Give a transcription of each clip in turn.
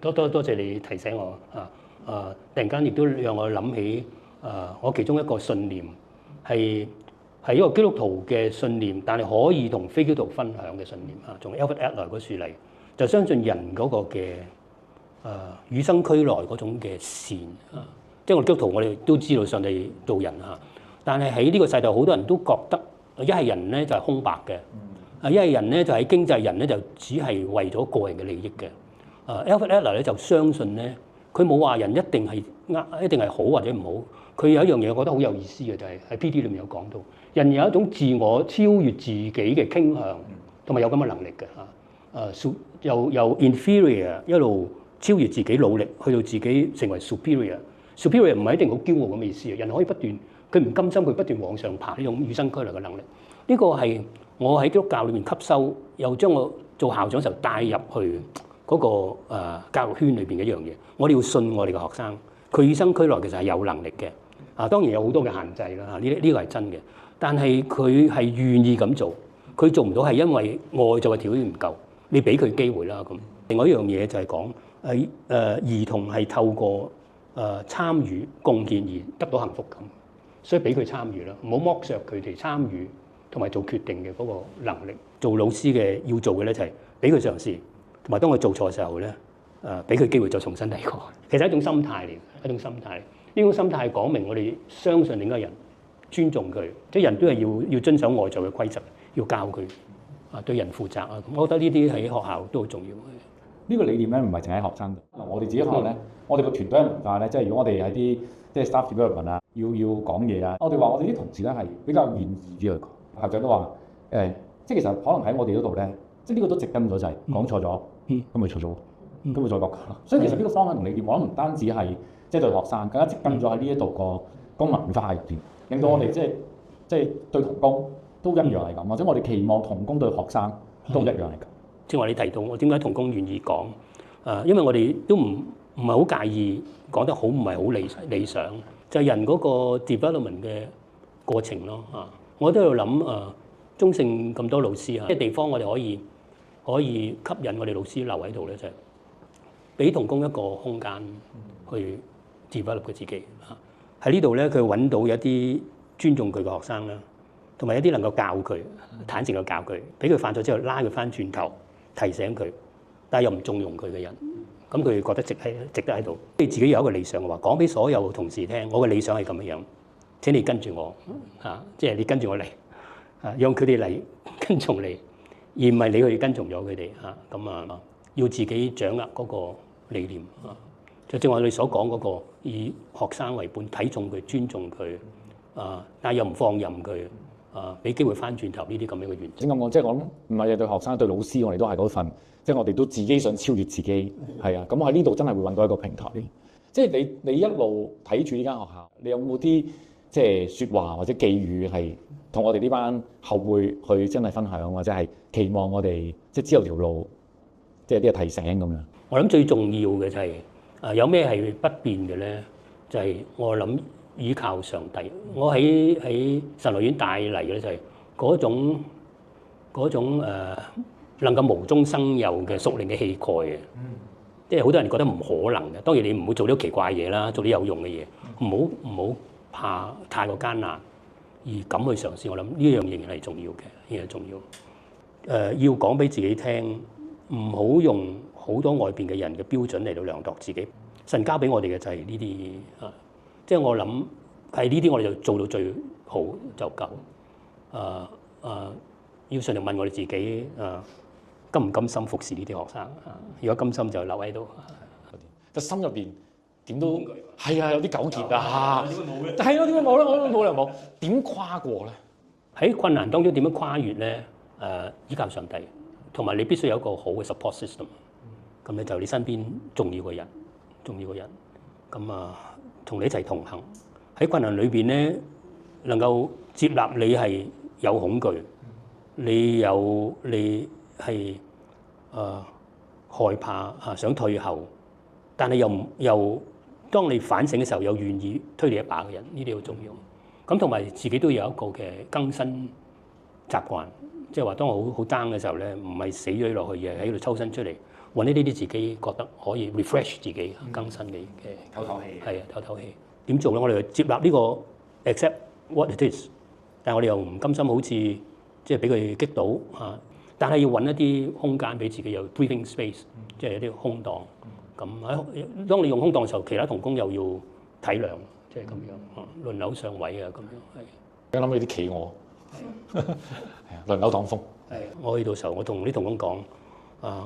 多謝你提醒我突然間亦都讓我諗起我其中一個信念係一個基督徒嘅信念，但係可以同非基督徒分享嘅信念從 Albert Adler 嗰處嚟，就相信人嗰個嘅與生俱來嗰種嘅善即係我哋基督徒，我哋都知道上帝造人但係喺呢個世代好多人都覺得一係人咧就係空白嘅，一係人咧就係經濟人咧就只係為咗個人嘅利益嘅。Albert Adler 咧就相信咧，佢冇話人一定係好或者唔好。佢有一樣嘢我覺得好有意思嘅，就係喺 PD 裏面有講到，人有一種自我超越自己嘅傾向，同埋有咁嘅能力嘅由 inferior 一路超越自己努力，去到自己成為 superior。superior 唔係一定好驕傲咁嘅意思，人可以不斷佢唔甘心，佢不斷往上爬呢種與生俱來嘅能力。呢個係我喺基督教裏面吸收，又將我做校長時候帶入去嗰個教育圈裏邊嘅一樣嘢。我哋要信我哋嘅學生，佢與生俱來其實係有能力嘅。當然有好多嘅限制啦，呢個係真嘅。但係佢係願意咁做，佢做唔到係因為外在嘅條件唔夠，你俾佢機會啦咁。另外一樣嘢就係講兒童係透過參與貢獻而得到幸福感，所以俾佢參與啦，唔好剝削佢哋參與同埋做決定嘅嗰個能力。做老師嘅要做嘅咧就係俾佢嘗試，同埋當佢做錯嘅時候咧俾佢機會再重新嚟過。其實係一種心態嚟，一種心態。呢種心態講明我哋相信另一個人，尊重佢，即係人都係要遵守外在嘅規則，要教佢對人負責啊。我覺得呢啲喺學校都好重要。呢個理念咧唔係淨喺學生度。我哋自己學校咧，我哋個團隊嘅文化咧，即係如果我哋喺啲即係 staff development 啊，要講嘢啊，我哋話我哋啲同事咧係比較願意啲去講。校長都話即係其實可能喺我哋嗰度咧，即係呢個都植根咗就係講錯咗，咁咪錯咗，咁咪再講咯。所以其實呢個方向同理念，我諗唔單止係即係對學生，更加植根咗喺呢一度個文化入邊，令到我哋即係對同工都一樣係咁，或者我哋期望同工對學生都一樣係咁。正話你提到我點解同工願意講因為我哋都唔係好介意講得好，唔係好理想，就係人嗰個 development 嘅過程咯我都喺度諗中聖咁多老師即係地方我哋可以吸引我哋老師留喺度咧，就係俾同工一個空間去 develop 佢自己喺呢度咧，佢揾到一啲尊重佢嘅學生啦，同埋一啲能夠教佢坦誠嘅教佢，俾佢犯咗之後拉佢翻轉頭提醒佢，但係又唔縱容佢嘅人，咁佢覺得值得喺度。你自己有一個理想嘅話，講俾所有同事聽，我嘅理想係咁樣，請你跟住我即係你跟住我嚟讓佢哋嚟跟從你，而唔係你去跟從咗佢哋咁要自己掌握嗰個理念就正話你所講嗰個以學生為本，睇重佢、尊重佢但係又唔放任佢俾機會翻轉頭呢啲咁樣嘅原則。點解我即係我諗唔係對學生對老師，我哋都係嗰份，即係我哋都自己想超越自己係啊。咁我喺呢度真係會揾到一個平台。即係你一路睇住呢間學校，你有冇啲即係説話或者寄語係同我哋呢班後輩去真係分享，或者係期望我哋即係知道條路，即係啲提醒咁樣。我諗最重要嘅就係有咩係不變嘅咧？就係我諗依靠上帝。我喺神學院帶嚟嘅就係嗰種能夠無中生有嘅屬靈嘅氣概嘅。即係好多人覺得唔可能嘅。當然你唔好做啲奇怪嘢啦，做啲有用嘅嘢，唔好怕太過艱難而敢去嘗試。我諗呢樣仍然係重要嘅，仍然係重要。要講俾自己聽，唔好用好多外邊嘅人嘅標準嚟到量度自己。神交俾我哋嘅就係呢啲即係我諗係呢啲我哋就做到最好就夠。要上嚟問我哋自己甘唔甘心服侍呢啲學生如果甘心就留喺度。個心入邊點都係有啲糾結點解冇嘅？係咯，點解冇咧？我冇理由冇。點跨過咧？喺困難當中點樣跨越咧？依靠上帝，同埋你必須有一個好嘅 support system。咁咧就你身邊重要嘅人，咁同你一齊同行。喺困難裏邊咧，能夠接納你係有恐懼，你係害怕想退後，但係又當你反省嘅時候，又願意推你一把嘅人，呢啲好重要。咁同埋自己都有一個嘅更新習慣，即係話當我好 down 嘅時候咧，唔係死咗落去，而係喺度抽身出嚟揾呢啲自己覺得可以 refresh 自己更新嘅透透氣。係啊，透透氣。點做咧？我哋接納呢個 accept what it is，但係我哋又唔甘心好似即係俾佢擊倒嚇，但係要揾一啲空間俾自己有 breathing space，即係有啲空檔。咁喺當你用空檔嘅時候，其他同工又要體諒，即係咁樣輪流上位啊，咁樣係。我諗起啲企鵝，係啊，輪流擋風。係，我去到時候，我同啲同工講，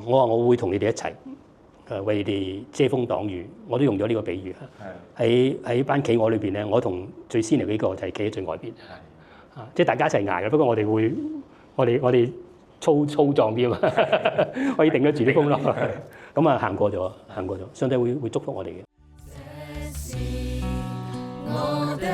我話我會同你哋一齊，為你哋遮風擋雨，我都用咗呢個比喻。喺班企鵝裏邊咧，我同最先嚟幾個就係企喺最外邊，即係大家一齊捱嘅。不過我哋粗壯啲啊嘛，可以頂得住啲風咯。咁啊行過咗，上帝會祝福我哋嘅。我哋